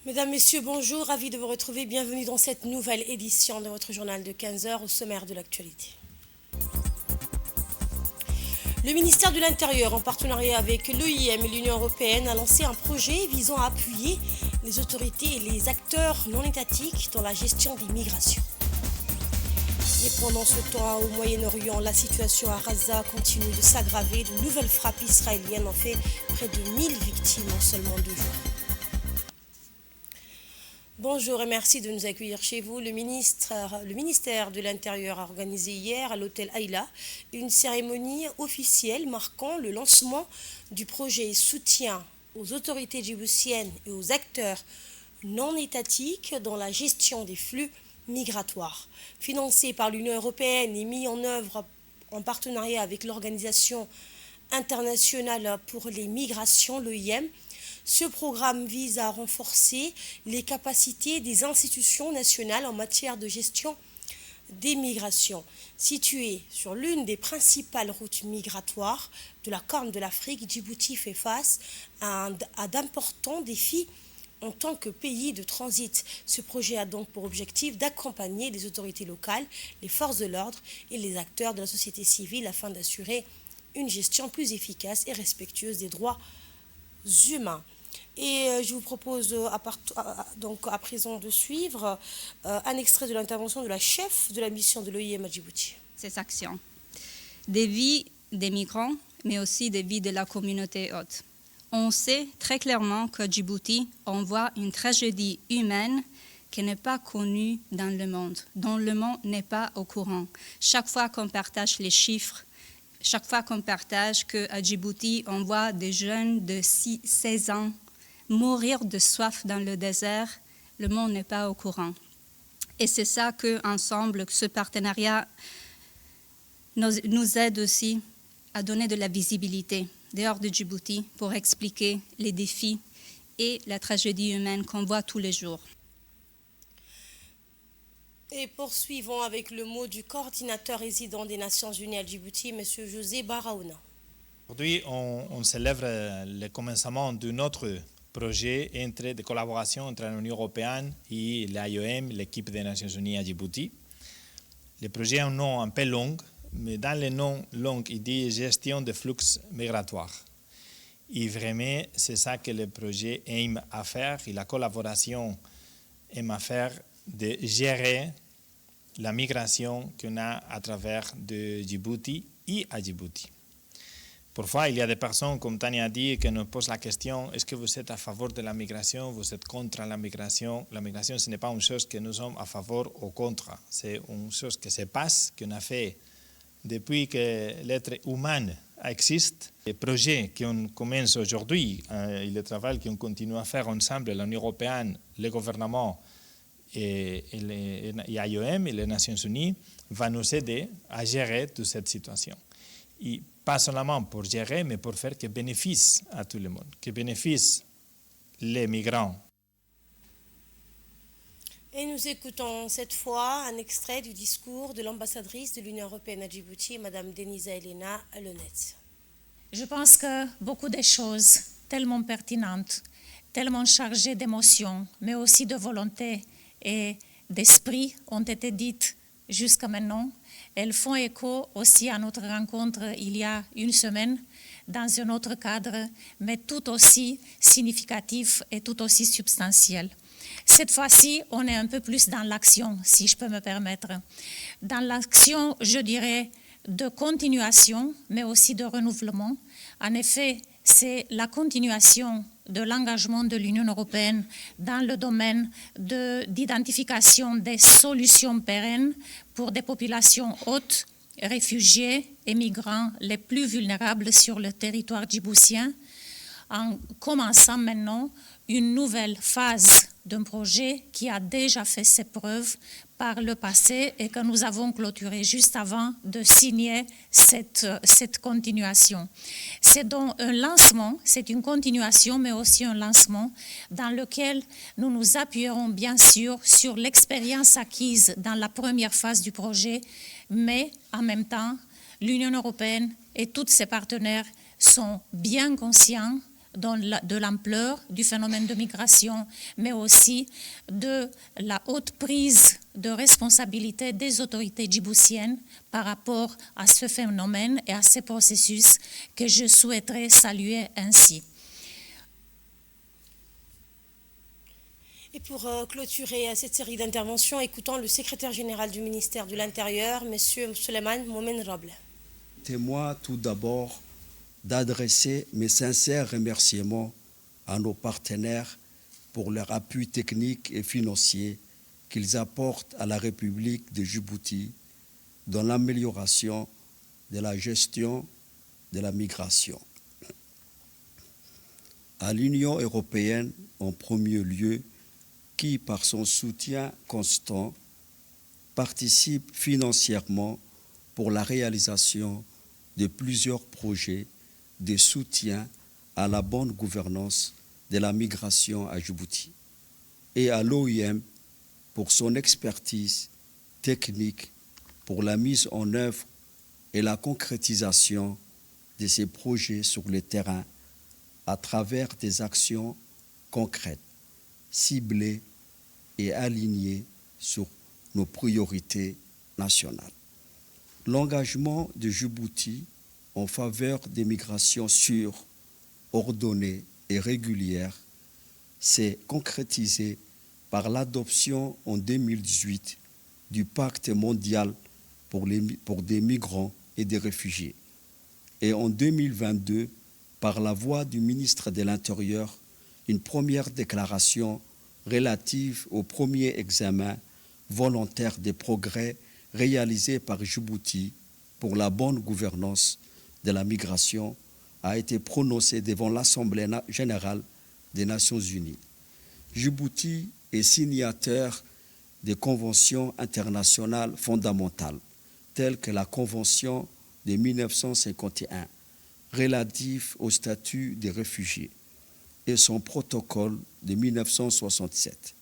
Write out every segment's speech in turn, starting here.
Mesdames, Messieurs, bonjour, ravi de vous retrouver. Bienvenue dans cette nouvelle édition de votre journal de 15 heures au sommaire de l'actualité. Le ministère de l'Intérieur, en partenariat avec l'OIM et l'Union européenne, a lancé un projet visant à appuyer les autorités et les acteurs non étatiques dans la gestion des migrations. Et pendant ce temps, au Moyen-Orient, la situation à Gaza continue de s'aggraver. De nouvelles frappes israéliennes ont fait près de 1000 victimes en seulement 2 jours. Bonjour et merci de nous accueillir chez vous. Le ministère de l'Intérieur a organisé hier à l'hôtel Aïla une cérémonie officielle marquant le lancement du projet soutien aux autorités djiboutiennes et aux acteurs non étatiques dans la gestion des flux migratoires. Financé par l'Union européenne et mis en œuvre en partenariat avec l'Organisation internationale pour les migrations, l'OIM, ce programme vise à renforcer les capacités des institutions nationales en matière de gestion des migrations. Située sur l'une des principales routes migratoires de la Corne de l'Afrique, Djibouti fait face à d'importants défis en tant que pays de transit. Ce projet a donc pour objectif d'accompagner les autorités locales, les forces de l'ordre et les acteurs de la société civile afin d'assurer une gestion plus efficace et respectueuse des droits humains. Et je vous propose à présent de suivre un extrait de l'intervention de la chef de la mission de l'OIM à Djibouti. Ces actions, des vies des migrants, mais aussi des vies de la communauté haute. On sait très clairement que Djibouti envoie une tragédie humaine qui n'est pas connue dans le monde, dont le monde n'est pas au courant. Chaque fois qu'on partage les chiffres, chaque fois qu'on partage qu'à Djibouti, on voit des jeunes de 16 ans mourir de soif dans le désert, le monde n'est pas au courant. Et c'est ça qu'ensemble, ce partenariat nous aide aussi à donner de la visibilité dehors de Djibouti pour expliquer les défis et la tragédie humaine qu'on voit tous les jours. Et poursuivons avec le mot du coordinateur résident des Nations Unies à Djibouti, M. José Baraouna. Aujourd'hui, on célèbre le commencement d'un autre projet de collaboration entre l'Union européenne et l'IOM, l'équipe des Nations Unies à Djibouti. Le projet a un nom un peu long, mais dans le nom long, il dit gestion des flux migratoires. Et vraiment, c'est ça que le projet aime à faire, et la collaboration aime à faire, de gérer la migration qu'on a à travers de Djibouti et à Djibouti. Parfois, il y a des personnes, comme Tania a dit, qui nous posent la question, est-ce que vous êtes à favor de la migration, vous êtes contre la migration? La migration, ce n'est pas une chose que nous sommes à favor ou contre. C'est une chose qui se passe, qu'on a fait depuis que l'être humain existe. Les projets qu'on commence aujourd'hui et le travail qu'on continue à faire ensemble, l'Union européenne, le gouvernement et l'IOM et les Nations Unies, va nous aider à gérer toute cette situation. Et pas seulement pour gérer, mais pour faire que bénéficie à tout le monde, que bénéficie les migrants. Et nous écoutons cette fois un extrait du discours de l'ambassadrice de l'Union européenne à Djibouti, Mme Denisa Elena Lenetz. Je pense que beaucoup de choses tellement pertinentes, tellement chargées d'émotions, mais aussi de volonté et d'esprit ont été dites jusqu'à maintenant. Elles font écho aussi à notre rencontre il y a une semaine dans un autre cadre, mais tout aussi significatif et tout aussi substantiel. Cette fois-ci, on est un peu plus dans l'action, si je peux me permettre. Dans l'action, je dirais, de continuation, mais aussi de renouvellement. En effet, c'est la continuation de l'engagement de l'Union européenne dans le domaine d'identification des solutions pérennes pour des populations hautes, réfugiés et migrants les plus vulnérables sur le territoire djiboutien, en commençant maintenant une nouvelle phase d'un projet qui a déjà fait ses preuves par le passé et que nous avons clôturé juste avant de signer cette continuation. C'est donc un lancement, c'est une continuation, mais aussi un lancement dans lequel nous nous appuierons bien sûr sur l'expérience acquise dans la première phase du projet, mais en même temps, l'Union européenne et tous ses partenaires sont bien conscients de l'ampleur du phénomène de migration, mais aussi de la haute prise de responsabilité des autorités djiboutiennes par rapport à ce phénomène et à ces processus que je souhaiterais saluer ainsi. Et pour clôturer cette série d'interventions, écoutons le secrétaire général du ministère de l'Intérieur, M. Souleymane Moumen Roble. Permettez-moi tout d'abord d'adresser mes sincères remerciements à nos partenaires pour leur appui technique et financier qu'ils apportent à la République de Djibouti dans l'amélioration de la gestion de la migration. À l'Union européenne, en premier lieu, qui, par son soutien constant, participe financièrement pour la réalisation de plusieurs projets de soutien à la bonne gouvernance de la migration à Djibouti, et à l'OIM pour son expertise technique pour la mise en œuvre et la concrétisation de ces projets sur le terrain à travers des actions concrètes, ciblées et alignées sur nos priorités nationales. L'engagement de Djibouti en faveur des migrations sûres, ordonnées et régulières s'est concrétisé par l'adoption en 2018 du Pacte mondial pour des migrants et des réfugiés, et en 2022 par la voix du ministre de l'Intérieur une première déclaration relative au premier examen volontaire des progrès réalisés par Djibouti pour la bonne gouvernance de la migration a été prononcée devant l'Assemblée générale des Nations unies. Djibouti est signataire des conventions internationales fondamentales, telles que la Convention de 1951 relative au statut des réfugiés et son protocole de 1967.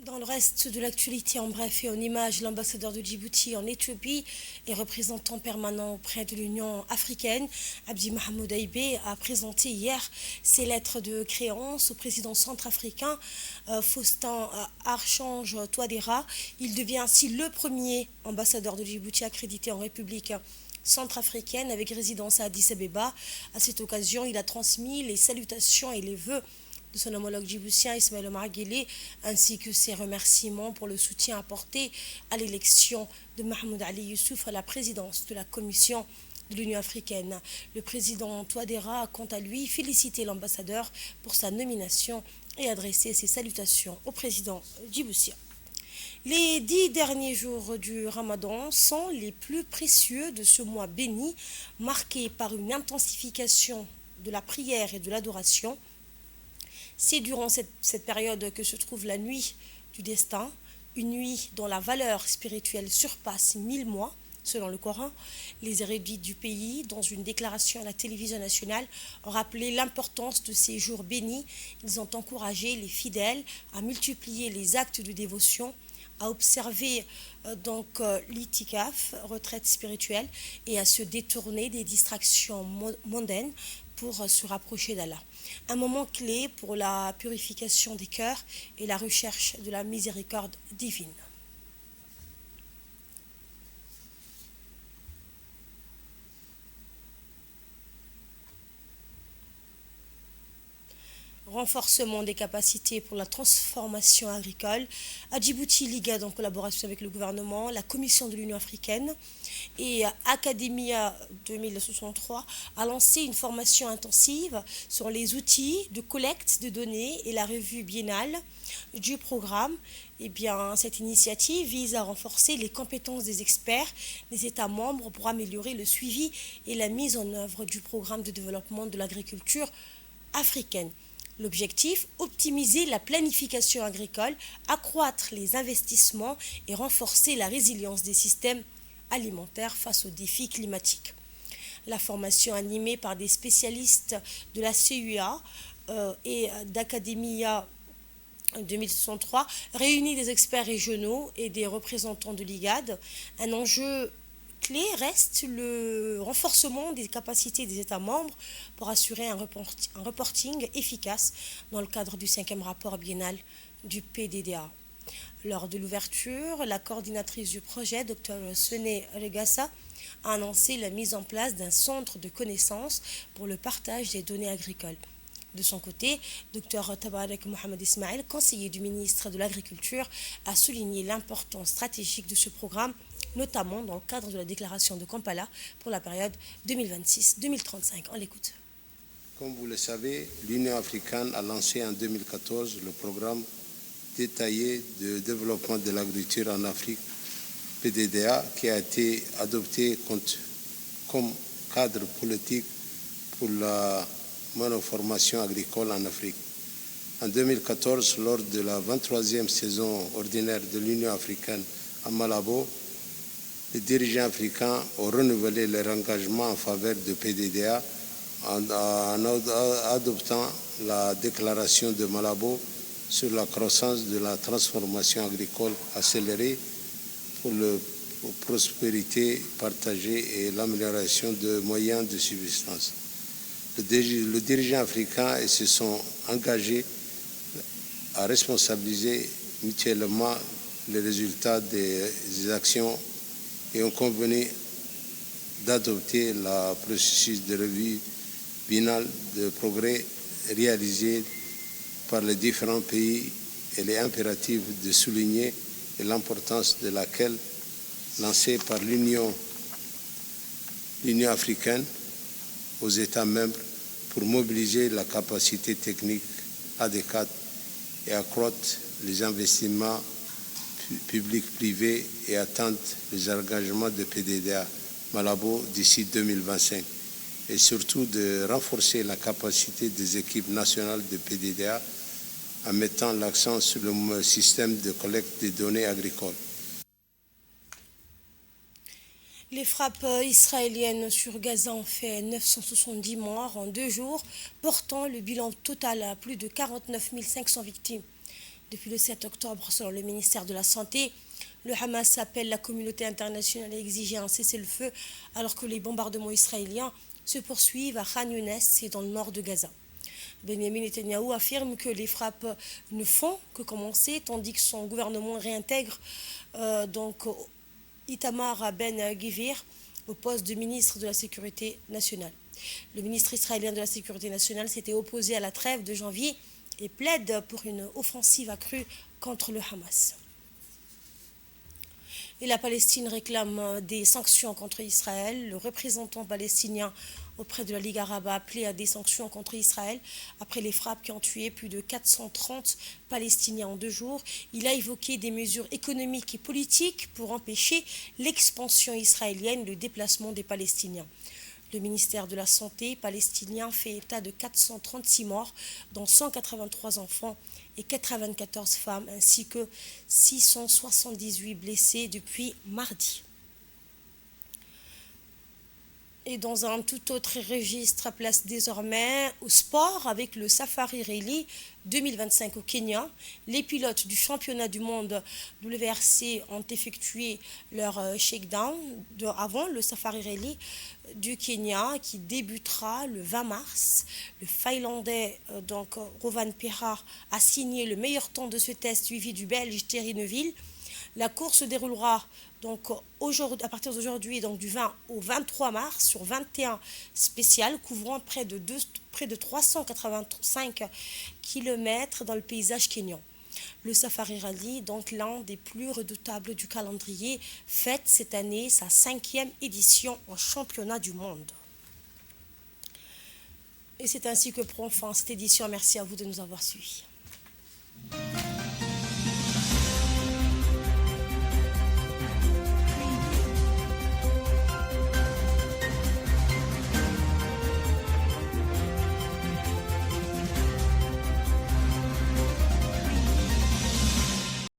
Dans le reste de l'actualité, en bref et en images, l'ambassadeur de Djibouti en Éthiopie et représentant permanent auprès de l'Union africaine, Abdi Mahmoud Aïbé, a présenté hier ses lettres de créance au président centrafricain Faustin Archange Touadéra. Il devient ainsi le premier ambassadeur de Djibouti accrédité en République centrafricaine avec résidence à Addis Abeba. À cette occasion, il a transmis les salutations et les vœux de son homologue djiboutien Ismaël Omar Guelleh, ainsi que ses remerciements pour le soutien apporté à l'élection de Mahmoud Ali Youssouf à la présidence de la Commission de l'Union africaine. Le président Touadéra a quant à lui félicité l'ambassadeur pour sa nomination et adressé ses salutations au président djiboutien. Les 10 derniers jours du Ramadan sont les plus précieux de ce mois béni, marqué par une intensification de la prière et de l'adoration. C'est durant cette période que se trouve la nuit du destin, une nuit dont la valeur spirituelle surpasse 1000 mois, selon le Coran. Les érudits du pays, dans une déclaration à la télévision nationale, ont rappelé l'importance de ces jours bénis. Ils ont encouragé les fidèles à multiplier les actes de dévotion, à observer l'itikaf, retraite spirituelle, et à se détourner des distractions mondaines pour se rapprocher d'Allah. Un moment clé pour la purification des cœurs et la recherche de la miséricorde divine. Renforcement des capacités pour la transformation agricole. À Djibouti, l'IGAD, en collaboration avec le gouvernement, la Commission de l'Union africaine et Academia 2063 a lancé une formation intensive sur les outils de collecte de données et la revue biennale du programme. Cette initiative vise à renforcer les compétences des experts des États membres pour améliorer le suivi et la mise en œuvre du programme de développement de l'agriculture africaine. L'objectif, optimiser la planification agricole, accroître les investissements et renforcer la résilience des systèmes alimentaires face aux défis climatiques. La formation animée par des spécialistes de la CUA et d'Academia 2063 réunit des experts régionaux et des représentants de l'IGAD. Un enjeu clé reste le renforcement des capacités des États membres pour assurer un reporting efficace dans le cadre du 5e rapport biennal du PDDA. Lors de l'ouverture, la coordinatrice du projet, Dr Sené Regassa, a annoncé la mise en place d'un centre de connaissances pour le partage des données agricoles. De son côté, Dr Tabarek Mohamed Ismail, conseiller du ministre de l'Agriculture, a souligné l'importance stratégique de ce programme, notamment dans le cadre de la déclaration de Kampala pour la période 2026-2035. On l'écoute. Comme vous le savez, l'Union africaine a lancé en 2014 le programme détaillé de développement de l'agriculture en Afrique, PDDA, qui a été adopté comme cadre politique pour la monoformation agricole en Afrique. En 2014, lors de la 23e saison ordinaire de l'Union africaine à Malabo, les dirigeants africains ont renouvelé leur engagement en faveur de PDDA en adoptant la déclaration de Malabo sur la croissance de la transformation agricole accélérée pour la prospérité partagée et l'amélioration de moyens de subsistance. Les dirigeants africains se sont engagés à responsabiliser mutuellement les résultats des actions et ont convenu d'adopter le processus de revue biennale de progrès réalisé par les différents pays et les impératifs de souligner l'importance de laquelle lancée par l'Union africaine aux États membres pour mobiliser la capacité technique adéquate et accroître les investissements publics privés et atteindre les engagements de PDDA Malabo d'ici 2025 et surtout de renforcer la capacité des équipes nationales de PDDA en mettant l'accent sur le système de collecte des données agricoles. Les frappes israéliennes sur Gaza ont fait 970 morts en 2 jours, portant le bilan total à plus de 49 500 victimes. Depuis le 7 octobre, selon le ministère de la Santé, le Hamas appelle la communauté internationale à exiger un cessez-le-feu alors que les bombardements israéliens se poursuivent à Khan Younes et dans le nord de Gaza. Benjamin Netanyahou affirme que les frappes ne font que commencer, tandis que son gouvernement réintègre Itamar Ben-Gvir au poste de ministre de la Sécurité nationale. Le ministre israélien de la Sécurité nationale s'était opposé à la trêve de janvier et plaide pour une offensive accrue contre le Hamas. Et la Palestine réclame des sanctions contre Israël. Le représentant palestinien auprès de la Ligue arabe a appelé à des sanctions contre Israël après les frappes qui ont tué plus de 430 Palestiniens en 2 jours. Il a évoqué des mesures économiques et politiques pour empêcher l'expansion israélienne et le déplacement des Palestiniens. Le ministère de la Santé palestinien fait état de 436 morts, dont 183 enfants et 94 femmes, ainsi que 678 blessés depuis mardi. Et dans un tout autre registre, place désormais au sport avec le Safari Rally 2025 au Kenya. Les pilotes du championnat du monde WRC ont effectué leur shakedown avant le Safari Rally du Kenya qui débutera le 20 mars. Le Finlandais Rovan Perra a signé le meilleur temps de ce test suivi du Belge Thierry Neuville. La course se déroulera à partir d'aujourd'hui, du 20 au 23 mars, sur 21 spéciales, couvrant près de 385 km dans le paysage kényan. Le Safari Rally, l'un des plus redoutables du calendrier, fête cette année sa 5e édition au championnat du monde. Et c'est ainsi que prend fin cette édition. Merci à vous de nous avoir suivis.